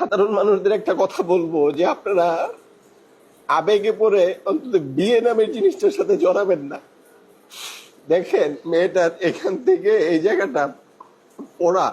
সাধারণ মানুষদের একটা কথা বলবো যে আপনারা আবেগে পড়ে অন্তত বিয়ে নামের জিনিসটার সাথে জড়াবেন না। দেখেন মেয়েটার এখান থেকে এই জায়গাটা পোড়া,